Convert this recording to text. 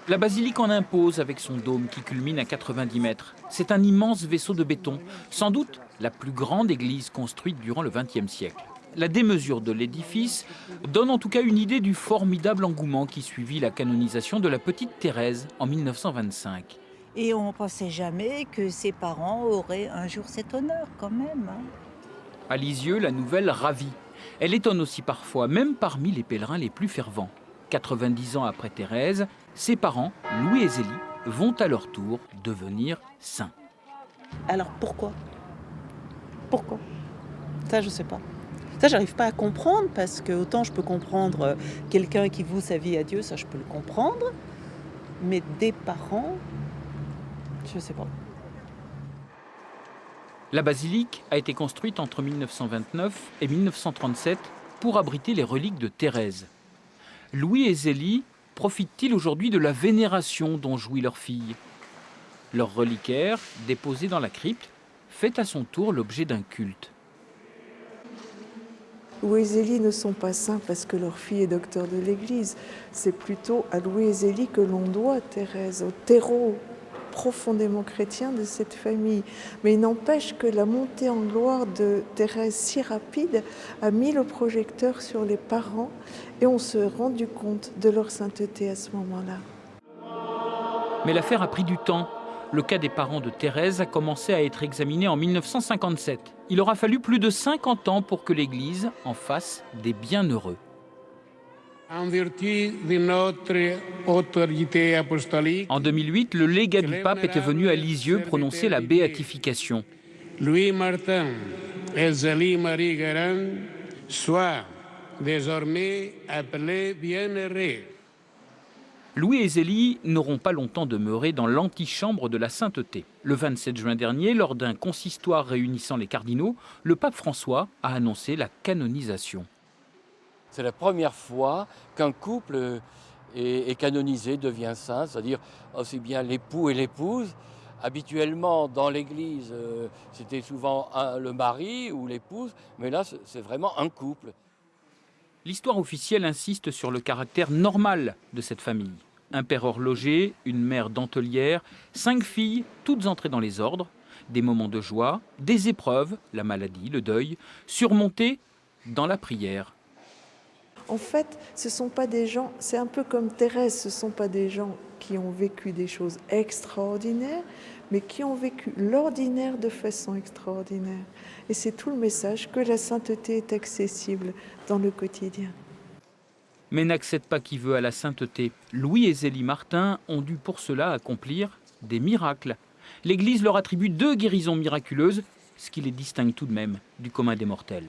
La basilique en impose avec son dôme qui culmine à 90 mètres. C'est un immense vaisseau de béton, sans doute la plus grande église construite durant le XXe siècle. La démesure de l'édifice donne en tout cas une idée du formidable engouement qui suivit la canonisation de la petite Thérèse en 1925. Et on ne pensait jamais que ses parents auraient un jour cet honneur quand même, hein. À Lisieux, la nouvelle ravit. Elle étonne aussi parfois, même parmi les pèlerins les plus fervents. 90 ans après Thérèse, ses parents, Louis et Zélie, vont à leur tour devenir saints. Alors pourquoi? Pourquoi? Ça, je sais pas. Ça, j'arrive pas à comprendre parce que autant je peux comprendre quelqu'un qui voue sa vie à Dieu, ça je peux le comprendre, mais des parents, je sais pas. La basilique a été construite entre 1929 et 1937 pour abriter les reliques de Thérèse. Louis et Zélie profitent-ils aujourd'hui de la vénération dont jouit leur fille? Leur reliquaire, déposé dans la crypte, fait à son tour l'objet d'un culte. Louis et Zélie ne sont pas saints parce que leur fille est docteur de l'Église. C'est plutôt à Louis et Zélie que l'on doit Thérèse, au terreau profondément chrétien de cette famille. Mais il n'empêche que la montée en gloire de Thérèse si rapide a mis le projecteur sur les parents et on s'est rendu compte de leur sainteté à ce moment-là. Mais l'affaire a pris du temps. Le cas des parents de Thérèse a commencé à être examiné en 1957. Il aura fallu plus de 50 ans pour que l'Église en fasse des bienheureux. En vertu de notre autorité apostolique, En 2008, le légat du pape était venu à Lisieux prononcer la béatification. Louis Martin et Zélie Marie Guérin soient désormais appelés bienheureux. Louis et Zélie n'auront pas longtemps demeuré dans l'antichambre de la sainteté. Le 27 juin dernier, lors d'un consistoire réunissant les cardinaux, le pape François a annoncé la canonisation. C'est la première fois qu'un couple est canonisé, devient saint, c'est-à-dire aussi bien l'époux et l'épouse. Habituellement, dans l'Église, c'était souvent le mari ou l'épouse, mais là, c'est vraiment un couple. L'histoire officielle insiste sur le caractère normal de cette famille. Un père horloger, une mère dentelière, 5 filles, toutes entrées dans les ordres, des moments de joie, des épreuves, la maladie, le deuil, surmontés dans la prière. En fait, ce ne sont pas des gens, c'est un peu comme Thérèse, ce ne sont pas des gens qui ont vécu des choses extraordinaires, mais qui ont vécu l'ordinaire de façon extraordinaire. Et c'est tout le message que la sainteté est accessible dans le quotidien. Mais n'accède pas qui veut à la sainteté. Louis et Zélie Martin ont dû pour cela accomplir des miracles. L'Église leur attribue 2 guérisons miraculeuses, ce qui les distingue tout de même du commun des mortels.